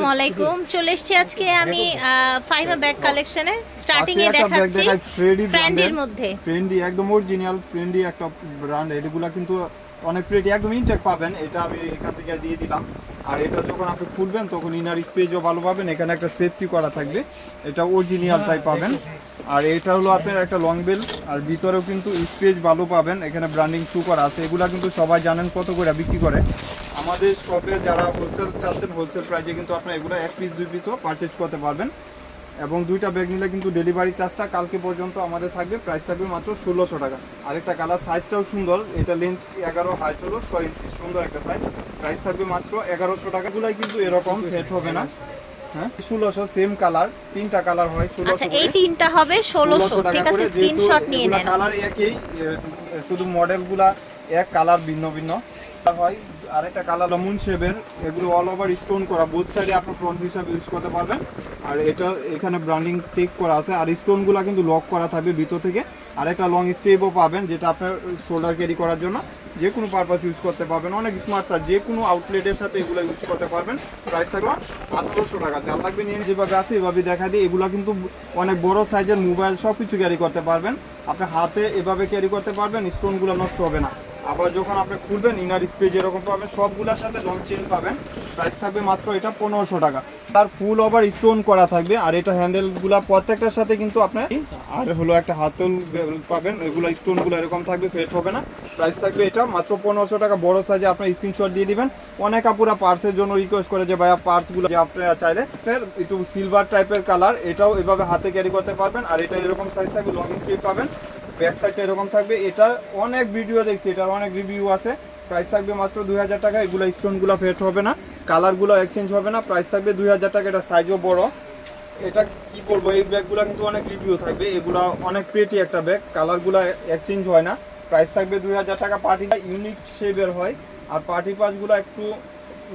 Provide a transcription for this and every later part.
আসসালামাইকুম চলে এসেছি আজকে আমি ফাইমা ব্যাগ কালেকশনে স্টার্টিং এ দেখাচ্ছি ফ্রেন্ডির মধ্যে ফ্রেন্ডি একদম অরিজিনাল ফ্রেন্ডি একটা ব্র্যান্ড এগুলা কিন্তু অনেক প্রিটি একদম ইনটেক পাবেন এটা আমি এখান থেকে দিয়ে দিলাম আর এটা যখন আপনি খুলবেন তখন ইনার স্পেসও ভালো পাবেন এখানে একটা সেফটি করা থাকবে এটা অরিজিনাল টাইপ পাবেন আর এটা হলো আপনার একটা লং বেল আর ভিতরেও কিন্তু স্পেস ভালো পাবেন এখানে ব্র্যান্ডিং শু করা আছে এগুলা কিন্তু সবাই জানেন কত করে বিক্রি করে আমাদের শপে যারা হোলসেল চাচ্ছেন হোলসেল প্রাইসে কিন্তু আপনারা এগুলো এক পিস দুই পিসও পারচেজ করতে পারবেন এবং দুইটা ব্যাগ নিলে কিন্তু ডেলিভারি চার্জটা কালকে পর্যন্ত আমাদের থাকবে প্রাইস থাকবে মাত্র 1600 টাকা আরেকটা কালার সাইজটাও সুন্দর এটা লেন্থ 11 হাইট হলো 6 ইঞ্চি সুন্দর একটা সাইজ প্রাইস থাকবে মাত্র 1100 টাকা গুলাই কিন্তু এরকম ফেট হবে না হ্যাঁ 1600 সেম কালার তিনটা কালার হয় 1600 আচ্ছা এই তিনটা হবে 1600 ঠিক আছে স্ক্রিনশট নিয়ে নেন কালার একই শুধু মডেলগুলা এক কালার ভিন্ন ভিন্ন হয় আরেকটা কালার মুন শেপের এগুলো অল ওভার স্টোন করা বোথ সাইডে আপনি ফ্রন্ট হিসাবে ইউজ করতে পারবেন আর এটা এখানে ব্র্যান্ডিং টেক করা আছে আর স্টোনগুলো কিন্তু লক করা থাকবে ভিতর থেকে আর একটা লং স্টেপও পাবেন যেটা আপনার শোল্ডার ক্যারি করার জন্য যে কোনো পারপাস ইউজ করতে পারবেন অনেক স্মার্ট চার্জ যে কোনো আউটলেটের সাথে এগুলো ইউজ করতে পারবেন প্রাইস থাকবে 1800 টাকা যার লাগবে নিয়ে যেভাবে আছে এভাবে দেখা দিই এগুলো কিন্তু অনেক বড় সাইজের মোবাইল সব কিছু ক্যারি করতে পারবেন আপনি হাতে এভাবে ক্যারি করতে পারবেন স্টোনগুলো নষ্ট হবে না আবার যখন আপনি খুলবেন ইনার স্পেস এরকম পাবেন সবগুলোর সাথে লং চেন পাবেন প্রাইস থাকবে মাত্র এটা 1500 টাকা তার ফুল ওভার স্টোন করা থাকবে আর এটা হ্যান্ডেলগুলো প্রত্যেকটার সাথে কিন্তু আপনার আর হলো একটা হাতল পাবেন এগুলো স্টোনগুলো এরকম থাকবে ফেট হবে না প্রাইস থাকবে এটা মাত্র 1500 টাকা বড় সাইজে আপনার স্ক্রিনশট দিয়ে দিবেন অনেক আপুরা পার্সের জন্য রিকোয়েস্ট করে যে ভাইয়া পার্সগুলো যে আপনারা চাইলে একটু সিলভার টাইপের কালার এটাও এভাবে হাতে ক্যারি করতে পারবেন আর এটা এরকম সাইজ থাকবে লং স্ট্রিপ পাবেন ব্যাক সাইডটা এরকম থাকবে এটা অনেক ভিডিও দেখছি এটার অনেক রিভিউ আছে প্রাইস থাকবে মাত্র 2000 টাকা এগুলো স্টোনগুলো ফেট হবে না কালারগুলো এক্সচেঞ্জ হবে না প্রাইস থাকবে 2000 টাকা এটা সাইজও বড় এটা কি বলবো এই ব্যাগগুলো কিন্তু অনেক রিভিউ থাকবে এগুলো অনেক প্রিটি একটা ব্যাগ কালারগুলো এক্সচেঞ্জ হয় না প্রাইস থাকবে 2000 টাকা পার্টিটা ইউনিক শেপের হয় আর পার্টি পাসগুলো একটু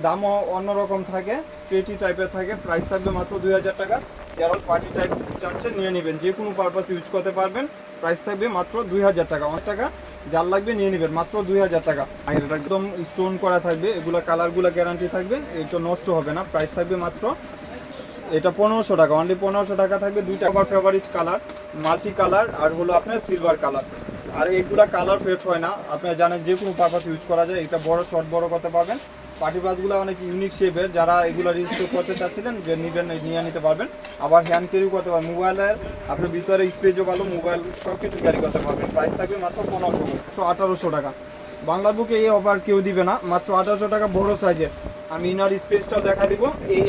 দামও অন্যরকম থাকে প্রিটি টাইপের থাকে প্রাইস থাকবে মাত্র 2000 টাকা যারা পার্টি টাইপ চাচ্ছেন নিয়ে নেবেন যে কোনো পারপাস ইউজ করতে পারবেন প্রাইস থাকবে মাত্র 2000 টাকা অনেক টাকা যার লাগবে নিয়ে নেবেন মাত্র 2000 টাকা আর এটা একদম স্টোন করা থাকবে এগুলো কালারগুলো গ্যারান্টি থাকবে এটা নষ্ট হবে না প্রাইস থাকবে মাত্র এটা 1500 টাকা অনলি 1500 টাকা থাকবে দুইটা আমার ফেভারিট কালার মাল্টি কালার আর হলো আপনার সিলভার কালার আর এইগুলা কালার ফেট হয় না আপনারা জানেন যে কোনো পারপাস ইউজ করা যায় এটা বড় শর্ট বড় করতে পারবেন পার্টি পাসগুলো অনেক ইউনিক শেপের যারা এগুলো রিস্টোর করতে চাচ্ছিলেন যে নেবেন নিয়ে নিতে পারবেন আবার হ্যান্ড ক্যারিও করতে পারবেন মোবাইলের আপনার ভিতরে স্পেসও ভালো মোবাইল সব কিছু ক্যারি করতে পারবেন প্রাইস থাকবে মাত্র 1800 টাকা বাংলার বুকে এই অফার কেউ দিবে না মাত্র 1800 টাকা বড় সাইজের আমি ইনার স্পেসটাও দেখা দিব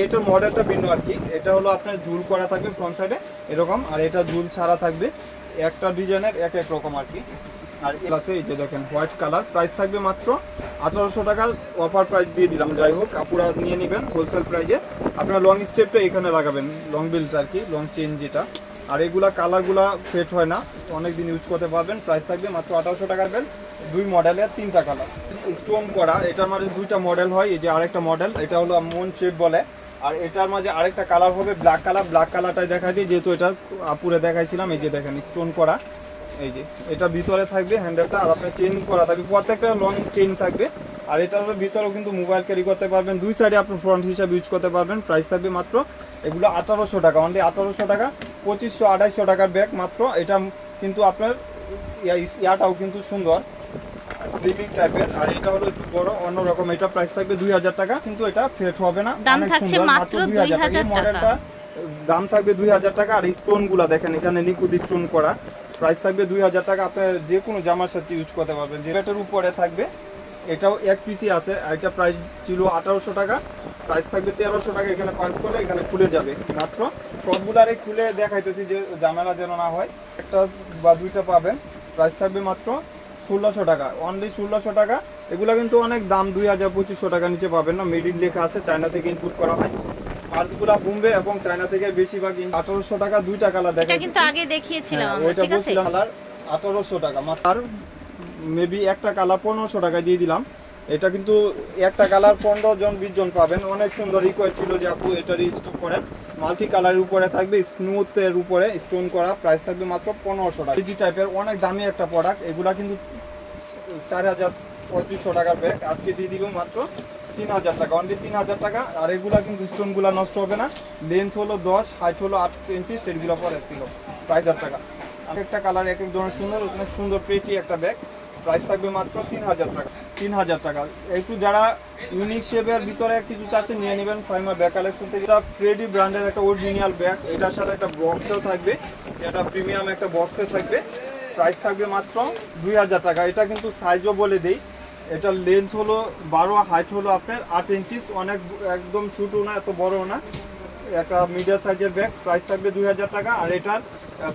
এটার মডেলটা ভিন্ন আর কি এটা হলো আপনার ঝুল করা থাকবে ফ্রন্ট সাইডে এরকম আর এটা ঝুল ছাড়া থাকবে একটা ডিজাইনের এক এক রকম আর কি আর আছে এই যে দেখেন হোয়াইট কালার প্রাইস থাকবে মাত্র 1800 টাকা অফার প্রাইস দিয়ে দিলাম যাই হোক আপুরা নিয়ে নেবেন হোলসেল প্রাইসে আপনারা লং স্টেপটা এখানে লাগাবেন লং বেল্ট আর কি লং চেন যেটা আর এগুলা কালারগুলা ফেট হয় না অনেক দিন ইউজ করতে পারবেন প্রাইস থাকবে মাত্র 1800 টাকার বেল দুই মডেলের তিনটা কালার স্টোন করা এটার মাঝে দুইটা মডেল হয় এই যে আরেকটা মডেল এটা হলো মুন শেপ বলে আর এটার মাঝে আরেকটা কালার হবে ব্ল্যাক কালারটাই দেখা দিই যেহেতু এটা আপুরে দেখাইছিলাম এই যে দেখেন স্টোন করা এই যে এটা ভিতরে থাকবে হ্যান্ডেলটা আর আপনার চেইন করা থাকবে প্রত্যেকটা লং চেইন থাকবে আর এটার ভিতরেও কিন্তু মোবাইল ক্যারি করতে পারবেন দুই সাইডে আপনি ফ্রন্ট হিসাবে ইউজ করতে পারবেন প্রাইস থাকবে মাত্র এগুলো 1800 টাকা অনলি 1800 টাকা 2500-2800 টাকার ব্যাগ মাত্র এটা কিন্তু আপনার ইয়াটাও কিন্তু সুন্দর স্লিপিং টাইপের আর এটা হলো একটু বড় অন্যরকম এটা প্রাইস থাকবে 2000 টাকা কিন্তু এটা ফেট হবে না অনেক সুন্দর মাত্র 2000 টাকা মডেলটা দাম থাকবে 2000 টাকা আর স্টোনগুলো দেখেন এখানে নিখুঁত স্টোন করা প্রাইস থাকবে 2000 টাকা আপনি যে কোনো জামার সাথে ইউজ করতে পারবেন যেটার উপরে থাকবে এটাও এক পিসই আছে আর এটা প্রাইস ছিল 1800 টাকা প্রাইস থাকবে 1300 টাকা এখানে পাঞ্চ করলে এখানে খুলে যাবে মাত্র সবগুলারে খুলে দেখাইতেছি যে ঝামেলা যেন না হয় একটা বা দুইটা পাবেন প্রাইস থাকবে মাত্র 1600 টাকা অনলি 1600 টাকা এগুলো কিন্তু অনেক দাম 2000-2500 টাকা নিচে পাবেন না মেড ইন লেখা আছে চায়না থেকে ইনপুট করা হয় পার্টসগুলো বোম্বে এবং চায়না থেকে বেশিরভাগ 1800 টাকা দুইটা কালার দেখাই এটা কিন্তু আগে দেখিয়েছিলাম ওইটা বলছিলাম কালার 1800 টাকা আর মেবি একটা কালার 1500 টাকা দিয়ে দিলাম এটা কিন্তু একটা কালার 15 জন 20 জন পাবেন অনেক সুন্দর রিকোয়েস্ট ছিল যে আপু এটা রিস্টক করেন মাল্টি কালারের উপরে থাকবে স্মুথের উপরে স্টোন করা প্রাইস থাকবে মাত্র 1500 টাকা এই টাইপের অনেক দামি একটা প্রোডাক্ট এগুলা কিন্তু 4500 টাকার ব্যাগ আজকে দিয়ে দিব মাত্র 3000 টাকা, অনলি 3000 টাকা। আর এগুলা কিন্তু স্টোনগুলা নষ্ট হবে না। লেন্থ হলো 10, হাইট হলো 8 ইঞ্চি, সেটগুলো পরে ছিল 5000 টাকা। একটা কালার এক এক ধরনের সুন্দর, ওখানে সুন্দর প্রেটি একটা ব্যাগ, প্রাইস থাকবে মাত্র 3000 টাকা। 3000 টাকা। একটু যারা ইউনিক শেপের ভিতরে কিছু চাচ্ছে নিয়ে নেবেন ফাইমা ব্যাগ কালেকশন থেকে। এটা ফ্রেডি ব্র্যান্ডের একটা অরিজিনাল ব্যাগ, এটার সাথে একটা বক্সও থাকবে, এটা প্রিমিয়াম একটা বক্সে থাকবে। প্রাইস থাকবে মাত্র 2000 টাকা। এটা কিন্তু সাইজও বলে দেই, এটার লেন্থ হলো 12, হাইট হলো আপনার 8 ইঞ্চি, অনেক একদম ছোটো না, এত বড় না, একটা মিডিয়াম সাইজের ব্যাগ। প্রাইস থাকবে 2000 টাকা। আর এটার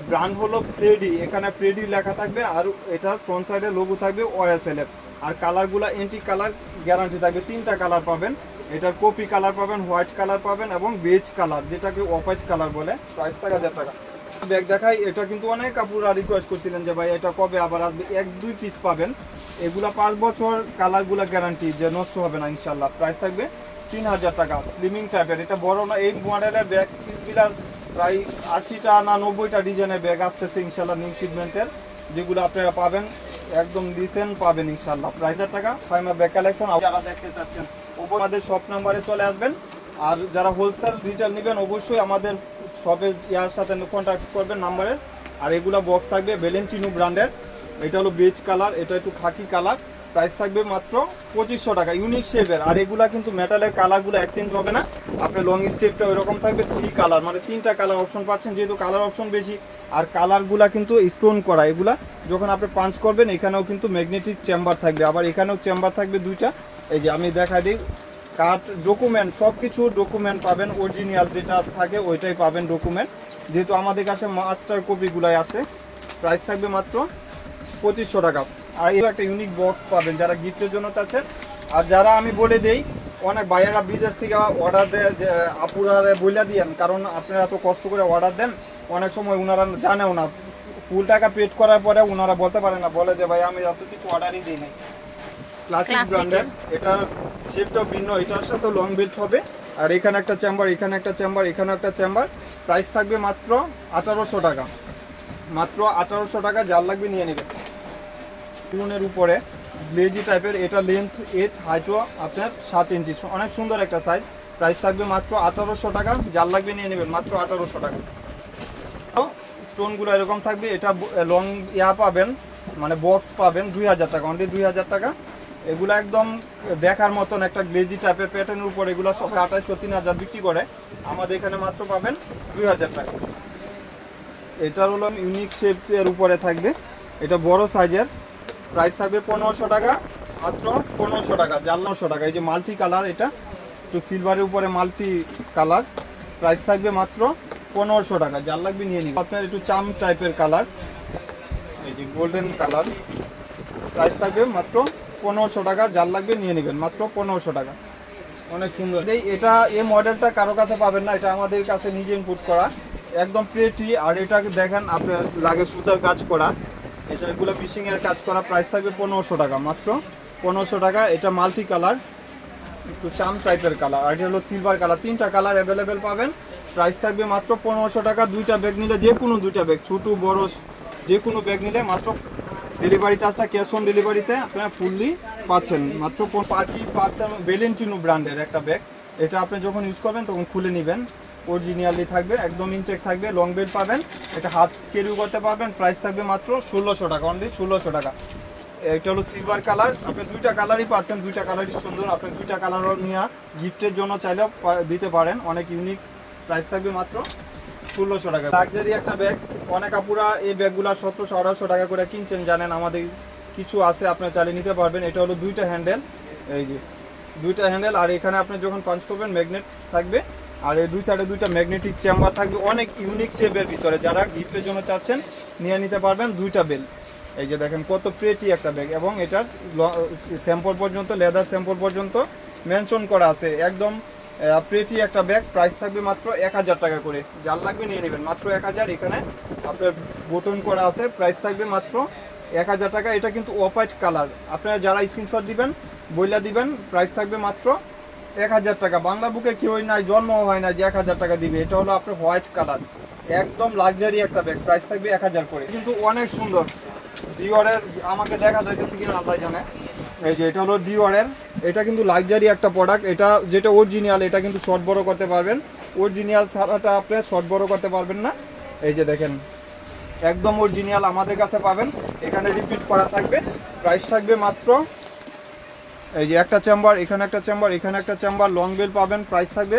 ব্র্যান্ড হলো ফ্রেডি, এখানে ফ্রেডি লেখা থাকবে, আর এটার ফ্রন্ট সাইডে লোগো থাকবে OSL এর। আর কালারগুলো এন্টি কালার গ্যারান্টি থাকবে, 3টা কালার পাবেন। এটার কপি কালার পাবেন, হোয়াইট কালার পাবেন এবং বেজ কালার, যেটাকে অফ হোয়াইট কালার বলে। প্রাইস 1000 টাকা। ব্যাগ দেখাই, এটা কিন্তু অনেক আপুরা রিকোয়েস্ট করছিলেন যে ভাই এটা কবে আবার আসবে। 1-2 পিস পাবেন, এগুলা 5 বছর, কালারগুলা গ্যারান্টি যে নষ্ট হবে না ইনশাল্লাহ। প্রাইস থাকবে 3000 টাকা। স্লিমিং টাইপের, এটা বড় না, এই মডেলের ব্যাগ পিসগুলার প্রায় 80টা না 90টা ডিজাইনের ব্যাগ আসতেছে ইনশাল্লাহ নিউ শিপমেন্টের, যেগুলো আপনারা পাবেন একদম রিসেন্ট পাবেন ইনশাল্লাহ। প্রাইস 1000 টাকা। ফাইমা ব্যাগ কালেকশন যারা দেখতে চাচ্ছেন আমাদের শপ নাম্বারে চলে আসবেন। আর যারা হোলসেল রিটেল নেবেন অবশ্যই আমাদের শপে ইয়ার সাথে কন্ট্যাক্ট করবেন নাম্বারে। আর এগুলো বক্স থাকবে ভ্যালেন্টিনো ব্র্যান্ডের, এটা হলো বেজ কালার, এটা একটু খাকি কালার। প্রাইস থাকবে মাত্র 2500 টাকা, ইউনিক শেপের। আর এগুলা কিন্তু মেটালের কালারগুলো এক্সচেঞ্জ হবে না, আপনার লং স্টেপটা ওইরকম থাকবে। 3 কালার, মানে 3টা কালার অপশন পাচ্ছেন, যেহেতু কালার অপশন বেশি। আর কালারগুলা কিন্তু স্টোন করা, এগুলা যখন আপনি পাঞ্চ করবেন এখানেও কিন্তু ম্যাগনেটিক চেম্বার থাকবে, আবার এখানেও চেম্বার থাকবে 2টা। এই যে আমি দেখা দিই, কার্ড ডকুমেন্ট সব কিছু ডকুমেন্ট পাবেন, অরিজিনাল যেটা থাকে ওইটাই পাবেন ডকুমেন্ট, যেহেতু আমাদের কাছে মাস্টার কপিগুলাই আসে। প্রাইস থাকবে মাত্র 2500 টাকা। আর এই একটা ইউনিক বক্স পাবেন যারা গিফটের জন্য চাচ্ছেন। আর যারা আমি বলে দেই, অনেক ভাইয়েরা বিদেশ থেকে অর্ডার দেয়, যে আপুরা বইলা দিয়েন, কারণ আপনারা তো কষ্ট করে অর্ডার দেন, অনেক সময় ওনারা জানেও না, ফুল টাকা পেড করার পরে ওনারা বলতে পারে না, বলে যে ভাই আমি এত কিছু অর্ডারই দিই নাই। ক্লাসিক ব্র্যান্ডের, এটার শেপটাও ভিন্ন, এটার সাথে লং বেল্ট হবে। আর এখানে একটা চেম্বার, এখানে একটা চেম্বার, এখানে একটা চেম্বার। প্রাইস থাকবে মাত্র 1800 টাকা, মাত্র 1800 টাকা। যার লাগবে নিয়ে নেবেন। চুনের উপরে গ্লেজি টাইপের, এটা লেন্থ 8, হাইটও আপনার 7 ইঞ্চি, অনেক সুন্দর একটা সাইজ। প্রাইস থাকবে মাত্র 1800 টাকা। যার লাগবে নিয়ে নেবেন, মাত্র 1800 টাকা। স্টোনগুলো এরকম থাকবে, এটা লং পাবেন, মানে বক্স পাবেন 2000 টাকা, অনলি 2000 টাকা। এগুলো একদম দেখার মতন একটা গ্লেজি টাইপের প্যাটার্নের উপর, এগুলো সব 2800-3000 বিক্রি করে, আমাদের এখানে মাত্র পাবেন 2000 টাকা। এটার হলো ইউনিক শেপের উপরে থাকবে, এটা বড় সাইজের। প্রাইস থাকবে 1500 টাকা, মাত্র 1500 টাকা। 900 টাকা। এই যে মাল্টি কালার, এটা একটু সিলভারের উপরে মাল্টি কালার। প্রাইস থাকবে মাত্র 1500 টাকা। যার লাগবে নিয়ে নিন। আপনার একটু চাম টাইপের কালার, এই যে গোল্ডেন কালার। প্রাইস থাকবে মাত্র 1500 টাকা। যার লাগবে নিয়ে নেবেন, মাত্র 1500 টাকা। অনেক সুন্দর। এটা এই মডেলটা কারো কাছে পাবেন না, এটা আমাদের কাছে নিজে ইনপুট করা, একদম প্রেটি। আর এটা দেখেন আপনার লাগে সুতার কাজ করা, এটা এগুলো ফিশিং এর কাজ করা। প্রাইস থাকবে 1500 টাকা, মাত্র 1500 টাকা। এটা মাল্টি কালার, একটু চাম টাইপের কালার, আর এটা হলো সিলভার কালার। 3টা কালার অ্যাভেলেবেল পাবেন। প্রাইস থাকবে মাত্র 1500 টাকা। 2টা ব্যাগ নিলে, যে কোনো 2টা ব্যাগ, ছোটো বড় যে কোনো ব্যাগ নিলে মাত্র ডেলিভারি চার্জটা ক্যাশ অন ডেলিভারিতে আপনারা ফুললি পাচ্ছেন। মাত্র পার্টি পার্সেল ভ্যালেন্টিনো ব্র্যান্ডের একটা ব্যাগ, এটা আপনি যখন ইউজ করবেন তখন খুলে নেবেন, অরিজিনালি থাকবে, একদম ইনটেক থাকবে, লং বেল্ট পাবেন, এটা হাত ক্যারিও করতে পারবেন। প্রাইস থাকবে মাত্র 1600 টাকা, অনলি 1600 টাকা। এটা হলো সিলভার কালার, আপনি 2টা কালারই পাচ্ছেন, 2টা কালারই সুন্দর। আপনি 2টা কালারও নিয়ে গিফটের জন্য চাইলেও দিতে পারেন, অনেক ইউনিক। প্রাইস থাকবে মাত্র 1600 টাকা। লাক্সারি একটা ব্যাগ, অনেক আপুরা এই ব্যাগগুলো 1700-1800 টাকা করে কিনছেন, জানেন আমাদের কিছু আছে, আপনারা চালিয়ে নিতে পারবেন। এটা হলো 2টা হ্যান্ডেল, এই যে 2টা হ্যান্ডেল। আর এখানে আপনি যখন পাঞ্চ করবেন ম্যাগনেট থাকবে, আর এই 2 সাইডে 2টা ম্যাগনেটিক চেম্বার থাকবে, অনেক ইউনিক শেপের ভিতরে। যারা গিফটের জন্য চাচ্ছেন নিয়ে নিতে পারবেন। 2টা বেল, এই যে দেখেন কত প্রেটি একটা ব্যাগ, এবং এটার স্যাম্পল পর্যন্ত, লেদার স্যাম্পল পর্যন্ত মেনশন করা আছে, একদম প্রেটি একটা ব্যাগ। প্রাইস থাকবে মাত্র 1000 টাকা করে। যার লাগবে নিয়ে নেবেন, মাত্র 1000। এখানে আপনার বোটন করা আছে। প্রাইস থাকবে মাত্র 1000 টাকা। এটা কিন্তু অফ হোয়াইট কালার, আপনারা যারা স্ক্রিনশট দিবেন বইলা দিবেন। প্রাইস থাকবে মাত্র 1000 টাকা। বাংলা বুকে কেউই নাই, জন্ম হয় না যে 1000 টাকা দিবে। এটা হলো আপনার হোয়াইট কালার, একদম লাক্সারি একটা ব্যাগ। প্রাইস থাকবে 1000 করে। কিন্তু অনেক সুন্দর, ডিওরের, আমাকে দেখা যাইতেছে কিনা আল্লাহ জানে। এই যে এটা হলো ডিওরের এটা কিন্তু লাক্সারি একটা প্রোডাক্ট, এটা যেটা অরিজিনাল এটা কিন্তু শর্ট বড় করতে পারবেন, অরিজিনাল ছাড়াটা আপনি শর্ট বড় করতে পারবেন না। এই যে দেখেন একদম অরিজিনাল আমাদের কাছে পাবেন, এখানে রিপিট করা থাকবে, প্রাইস থাকবে মাত্র এই যে একটা চেম্বার, এখানে একটা চেম্বার, এখানে একটা চেম্বার, লং বেল পাবেন, প্রাইস থাকবে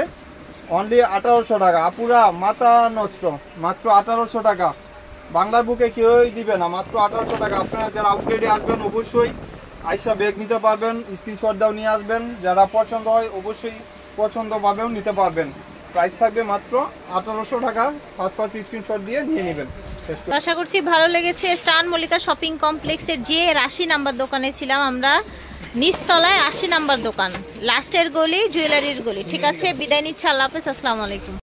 অনলি 1800 টাকা। আপুরা মাথা নষ্ট, মাত্র 1800 টাকা, বাংলার বুকে কেউই দিবে না, মাত্র 1800 টাকা। আপনারা যারা আউটলেটে আসবেন অবশ্যই আইসা ব্যাগ নিতে পারবেন, স্ক্রিনশট দাও নিয়ে আসবেন, যারা পছন্দ হয় অবশ্যই পছন্দ পাবেও নিতে পারবেন। প্রাইস থাকবে মাত্র 1800 টাকা, ফার্স্ট স্ক্রিনশট দিয়ে নিয়ে নেবেন। আশা করছি ভালো লেগেছে। স্টার মল্লিকা শপিং কমপ্লেক্সের যে 80 নাম্বার দোকানে ছিলাম আমরা, নিচতলায় 80 নাম্বার দোকান, লাস্টের গলি জুয়েলারির গলি। ঠিক আছে, বিদায় নিচ্ছি, আল্লাহ হাফেজ, আসসালামু আলাইকুম।